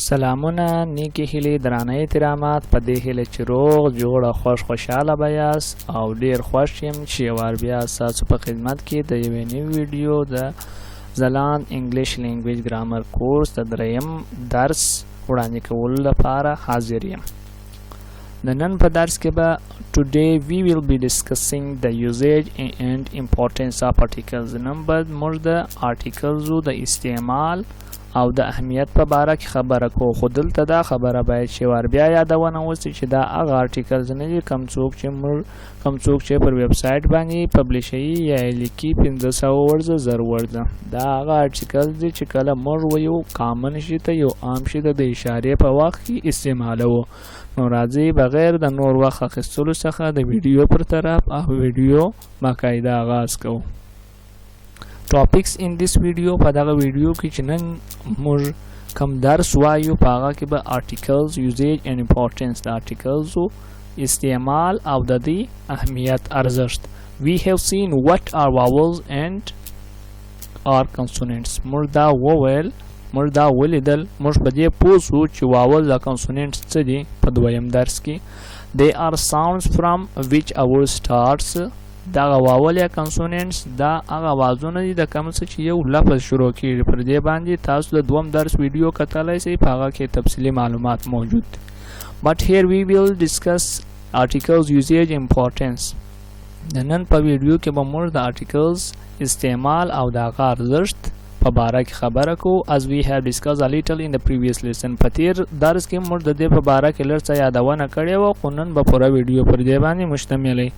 سلامونه نيکي هيلي درانه احترامات په دې هیله چې روغ جوړ او خوشاله به یاست او ډیر خوښ یم چې یو بیا تاسو په خدمت کې د یوې نوې ویډیو د ځلان انګلیش لینګویج ګرامر کورس د دریم درس وړاندې کولو لپاره حاضر یم. د نن په درس کې به today we will be discussing the usage and importance of articles. نن به موږ د articles د استعمال او د اهمیت په باره کې خبره کوو، خو دلته دا خبره باید چې ور بیا یادونه وسي چې دا هغه آرټیکلز نه دي کوم څوک چې پر ویب سایټ باندې پبلش شي یا لیکي 1500 ورځ زر ورځ. دا هغه آرټیکلز دي چې کله موږ ویو کامن شي ته یو عام شي د اشارې په وخت کې استعمالوو. نو راځي بغیر د نور وخت اخیستلو څخه د ویډیو پر طرف او ویډیو باقاعده آغاز کوو. topics in this video په دغه ویډیو کې چې نن موږ کوم درس وایو په هغه کې به articles usage and importance د articles استعمال او د دې اهمیت ارزښت. we have seen what are vowels and are consonants. موږ دا وویل موږ دا ولیدل موږ په دې پوه شو چې vowels او consonants څه دي په دویم درس کې. they are sounds from which a word starts. دا واول یا کنسوننټس دا هغه आवाजونه دي د کوم څه چې یو لفظ شروع کیږي. پر دې باندې تاسو د دوم درس ویډیو کتلای شئ په هغه کې تفصیلی معلومات موجود دي. but here we will discuss articles usage importance. د نن په ویډیو کې به موږ د articles استعمال او د هغه ارزښت په باره کې خبره کوو. as we have discussed a little in the previous lesson. په تیر درس کې موږ د دې په باره کې لږ څه یادونه کړې وه، خو نن به پوره ویډیو پر دې باندې مشتمل وي.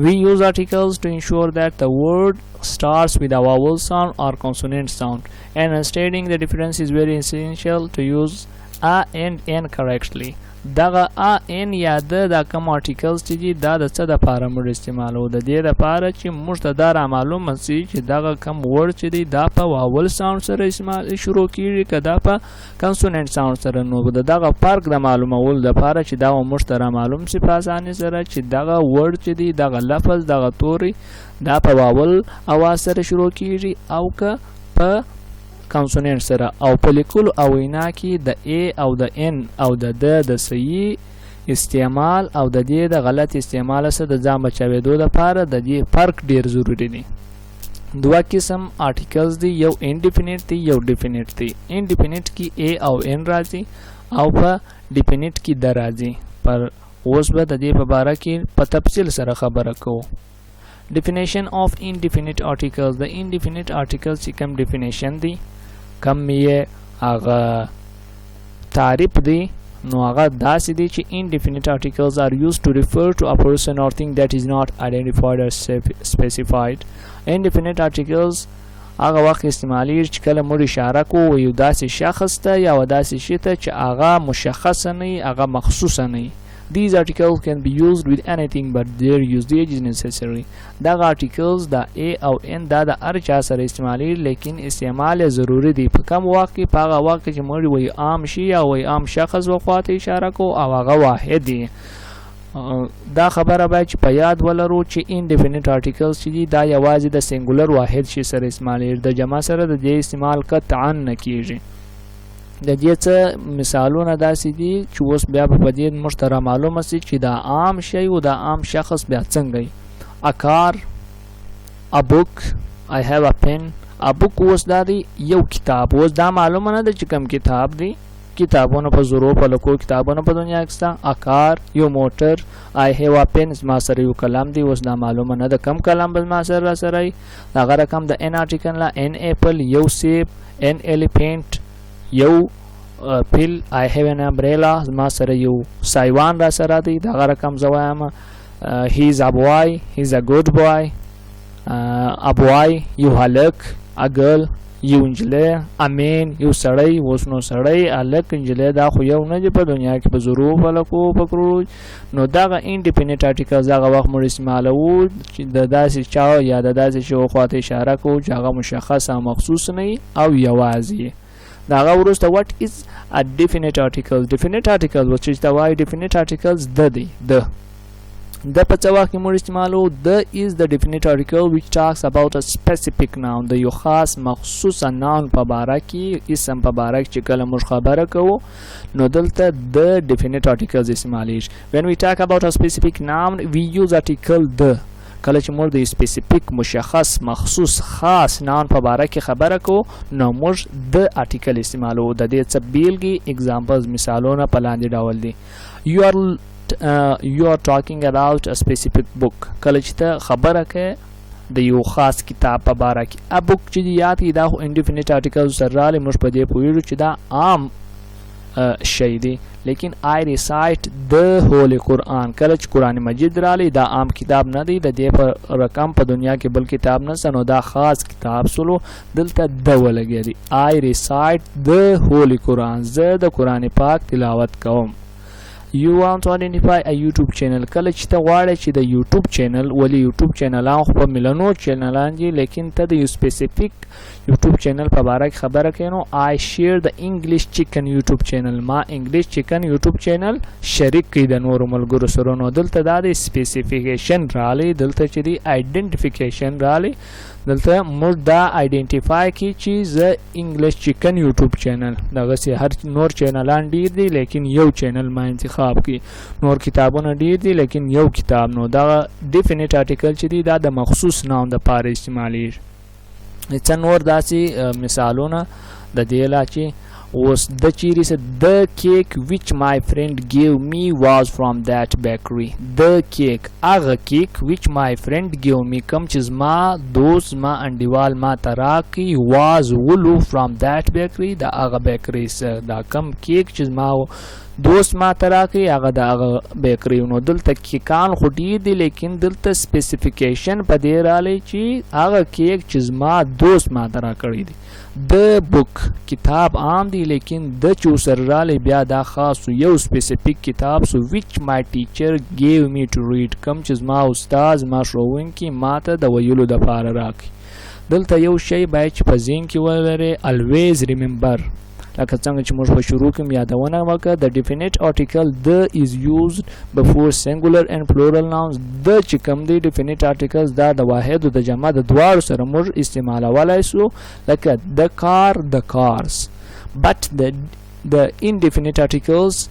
We use articles to ensure that the word starts with a vowel sound or consonant sound, and understanding the difference is very essential to use a and n correctly. دغه a n یا د کوم articles چې دي دا د څه دپاره موږ استعمالوو؟ د دې دپاره چې موږ ته دا رامعلومه سي چې دغه کوم ورډ چې دی دا په واول ساوند سره شروع کیږي که دا په کنسوننټ ساوند سره. نو د دغه فرق د معلومولو دپاره چې دا موږ ته رامعلوم سي په اسانۍ سره چې دغه ورډ چې دی دغه لفظ دغه توری دا په واول اواز سره شروع کیږي او که په کنسوننټ سره. او په لیکلو او وینا کې د ا او د ان او د د صحیح استعمال او د دې د غلط استعمال سره د ځان بچاوېدو لپاره د دې فرق ډیر ضروری دی. دوه قسم آرټیکلز دي، یو انډیفینټ دی یو ډیفینټ دی. انډیفینټ کې ا او ان راځي او په ډیفینټ کې د راځي. پر اوس به د دې په باره کې په تفصیل سره خبره کوو. definition of indefinite articles. د indefinite articles چې کوم definition دی کم یې هغه تعریف دی نو هغه داسې دی چې indefinite articles are used to refer to a person or thing that is not identified or specified. indefinite articles هغه وخت استعمالیږي چې کله موږ اشاره کوو یو داسې شخص ته یا داسې شي ته چې هغه مشخصه نه وي هغه مخصوصه نه وي. These articles can be used with anything but their usage is necessary. دغه articles دا a او n دا د هر چا سره استعمالي لیکن استعمال ضروری دی. په کوم وخت کې؟ په هغه وخت کې چې موږ وایي عام شي یا وایي عام شخص وخواته اشاره کوو او هغه واحد دی. دا خبره باید چې په یاد ولرو چې indefinite articles چې دي دا یوازې د سنګولر واحد شي سره استعمالي، د جمع سره د دې استعمال قطعا نه کیږي. د دې څه مثالونه داسې دي چې اوس بیا په دې موږ ته رامعلومه سي چې دا عام شی او دا عام شخص بیا څنګه وي. a car, a book, I have a pen. a book اوس دا دی یو کتاب. اوس دا معلومه نه ده چې کوم کتاب دی. کتابونه په زرو په لکو کتابونه په دنیا کې شته. a car یو موټر. I have a pen زما سره یو قلم دی. اوس دا معلومه نه ده کوم قلم به زما سره راسره وي. دغه رقم د n article لا n apple یو سیب n elephant یو پیل. I have an umbrella زما سره یو سایوان را سره دی. دغه رقم زه وایم he is a boy he is a good boy. a boy یو هلک. a girl یو نجلۍ. a man یو سړی. اوس نو سړی هلک نجلۍ دا خو یو نه دي په دنیا کې په زرو په لکو په کرو. نو دغه انډیپینډنټ آرټیکلز هغه وخت موږ استعمالوو چې د داسې چا یا د داسې شي خواته اشاره کوو چې هغه مشخص او مخصوص نه او یوازې. داغه وروسته what is a definite article. definite article which is the why definite articles د دی د د په څه وخت کې موږ استعمالو د is the definite article which talks about a specific noun د یو خاص مخصوصه noun په باره کې اسم په باره کې چې کله موږ خبره کوو نو دلته د definite articles استعمالیږي when we talk about a specific noun we use article the کله چې موږ د سپیسیفیک مشخص مخصوص خاص noun په باره کې خبره کوو نو موږ د article استعمالو د دې څه بیلګې examples مثالونه په لاندې ډول دي you are talking about a specific book کله چې ته خبره کوې د یو خاص کتاب په باره کې a book چې یاد کی دا خو indefinite article سره راغلی موږ په دې پوهیږو چې دا عام شی دی لیکن I recite the holy قرآن کله چې قرآن مجید رالی دا عام کتاب نه دی د دې په رقم په دنیا کې بل کتاب نشته نو دا خاص کتاب سلو دلته د ولګی دی I recite the holy قرآن زه د قرآن پاک تلاوت کوم You want to identify a YouTube channel کله چې ته غواړې چې د YouTube channel ولی YouTube چینلان خو په ملنو چینلان دي لیکن ته د یو سپیسیفیک YouTube channel په باره کې خبره کوي نو I share the English chicken YouTube channel ما English chicken YouTube channel شریک کړي د نورو ملګرو سره نو دلته دا د سپیسیفیکیشن رالی دلته چې دی آیډنټیفیکیشن رالی دلته موږ دا آیډنټیفای کی چې زه انګلیش چکن یوټیوب چینل دغه سي هر نور چینلان ډیر دي لیکن یو چینل ما انتخاب کی نور کتابونه ډیر دي لیکن یو کتاب نو دا ډیفینیټ آرټیکل چې دی دا د مخصوص نام د پاره استعمالي څه نور داسې مثالونه د دې لا چې اوس د چیرې سه the cake which my friend gave me was from that bakery the cake هغه کیک which my friend gave me کوم چې زما دوست زما انډیوال ما ته راکړي was ولو from that bakery د هغه بیکري سه دا کوم کیک چې زما دوست ما ته راکړي هغه د هغه بیکري نو دلته کیکان خو ډیر دي لیکن دلته سپیسیفیکیشن په دې رالی چې هغه کیک چې زما دوست ما ته راکړي دي د بک کتاب عام دی لیکن د چوسر رالی بیا دا خاص یو سپیسیفیک کتاب سو which my teacher gave me to read کم چې زما استاد ما ښوونکی ما ته د ویلو د پاره راکړي دلته یو شی باید چې په ذهن کې ولرئ always remember لکه څنګه چې موږ په شروع کې یادونه وکړه د definite article the is used before singular and plural nouns د چې کوم دی definite articles دا د واحد او د جمع د دواړو سره موږ استعمالولای شو لکه the car the cars but the indefinite articles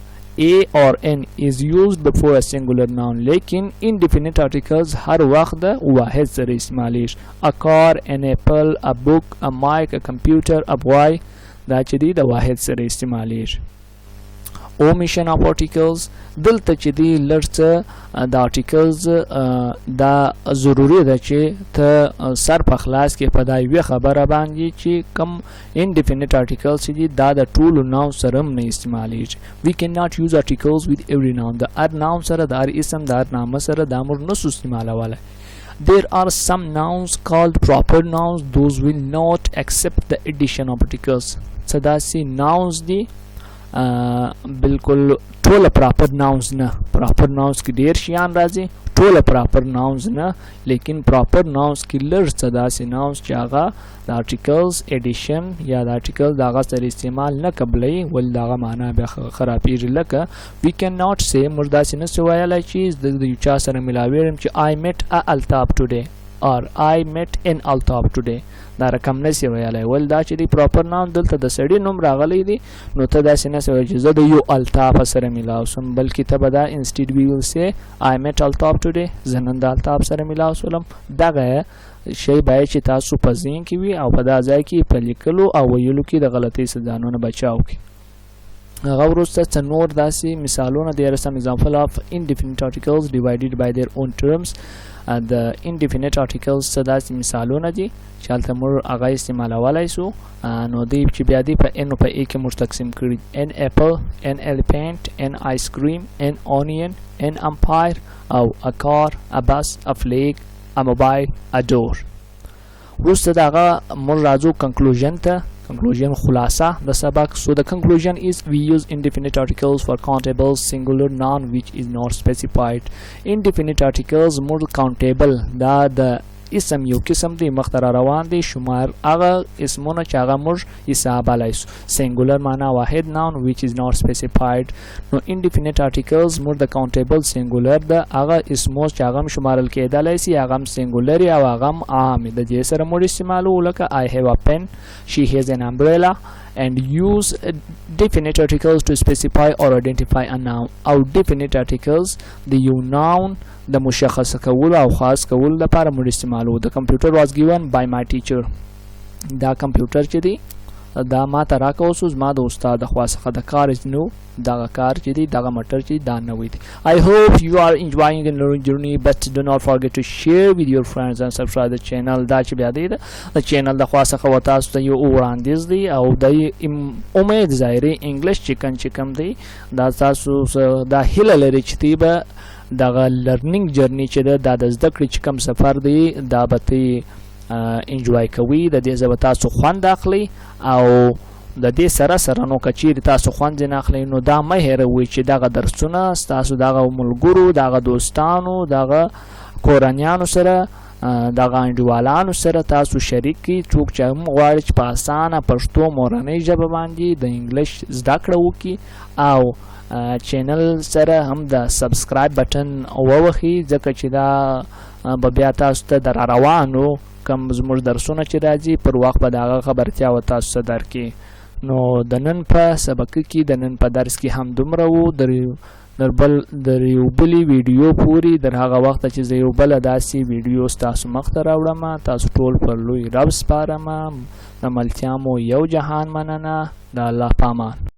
a or n is used before a singular noun لیکن indefinite articles هر وخت د واحد سره استعمالیږي a car an apple a book a mic a computer a boy دا چې دی د واحد سره استعمالیږي omission of articles دلته چې دی لړڅ د articles دا ضروری ده چې ته سر په خلاص کې په دا یوه خبره باندې چې کم indefinite articles چې دی دا د ټولو noun سره نه استعمالیږي we cannot use articles with every noun د هر noun سره د هر اسم د هر نامه سره دا موږ نشو استعمالولای There are some nouns called proper nouns those will not accept the addition of articles صداسي nouns دي بالکل ټول proper nouns نه proper nouns کې ډیر شیان راځي ټول proper nouns نه لیکن proper nouns کې لږ صداسي nouns چې هغه د articles addition یا د article دغه سره استعمال نه قبلي ول دغه معنا به خرابېږي لکه we cannot say موږ داسې نه سو ویلای چې د یو چا سره ملاویرم چې I met a Altaf today or I met in Altaf today دا رقم نسی ویلای ول دا چې دی proper noun دلته د سړي نوم راغلی دی نو ته داسې نه سوی چې زه د یو Altaf سره ملاو سم بلکې ته به دا instead we will say I met Altaf today زه نن د Altaf سره ملاو سولم دغه شی باید چې تاسو په ذهن کې وي او په دا ځای کې په لیکلو او ویلو کې د غلطۍ څخه ځانونه بچاو کړئ هغه وروسته څه نور داسې مثالونه there are some example of indefinite articles divided by their own terms د indefinite articles څه داسې مثالونه دي چې هلته موږ هغه استعمالولی سو نو دوی چې بیا دی په n او په a کې موږ تقسیم کړي n apple n elephant n ice cream n onion n umpire او a car a bus a flag a mobile a door وروسته د هغه موږ راځو conclusion ته conclusion خلاصه د سبق so the conclusion is we use indefinite articles for countable singular noun which is not specified indefinite articles موږ countable دا د اسم یو قسم دی مخ ته روان دی شمار هغه اسمونه چې هغه موږ حسابولی سو سینګولر معنا واحد ناون which is not specified نو indefinite articles موږ د countable singular د هغه اسمو چې هغه شمارل کېدلی سي هغه سینګولر او هغه عام د دې سره موږ استعمالو لکه I have a pen she has an umbrella and use definite articles to specify or identify a noun او definite articles د یو noun د مشخص کولو او خاص کولو لپاره موږ استعمالو د computer was given by my teacher دا کمپیوټر چې دی دا ما ته راکوه اوس زما د استاد د خوا څخه د کار نو دغه کار چې دی دغه مټر چې دا نوی دی I hope you are enjoying the learning journey but do not forget to share with your friends and subscribe the channel دا چې بیا دی د چینل د خوا څخه و تاسو ته یو وړاندیز دی او د امید ظاهري انګلیش چې کوم دی دا تاسو دا هیله لري چې دی به دغه لرنینګ جرنی چې دا د زده کړې چې کوم سفر دی دا به تی انجوای کوي د دې ځای تاسو خوند اخلي او د دې سره نو کچیر تاسو خوند نه اخلي نو دا مه هېروئ چې دغه درسونه تاسو دغه ملګرو دغه دوستانو دغه کورنیانو سره دغه انډیوالانو سره تاسو شریک کړئ څوک چې هم غواړي چې په اسانه پښتو مورنۍ ژبه باندې د انګلیش زده کړه وکړي او چینل سره هم د سبسکرایب بټن ووهئ ځکه چې دا به بیا تاسو ته در روانو کم زموږ درسونه چې راځي پر وخت به د هغه خبرتیا و تاسو ته درکړي نو د نن په سبق کې د نن په درس کې هم دومره وو در یو بلې ویډیو پورې در هغه وخته چې زه یو بله داسې ویډیو ستاسو مخ ته راوړم تاسو ټول پر لوی رب سپارم د ملتیا مو یو جهان مننه د الله په امان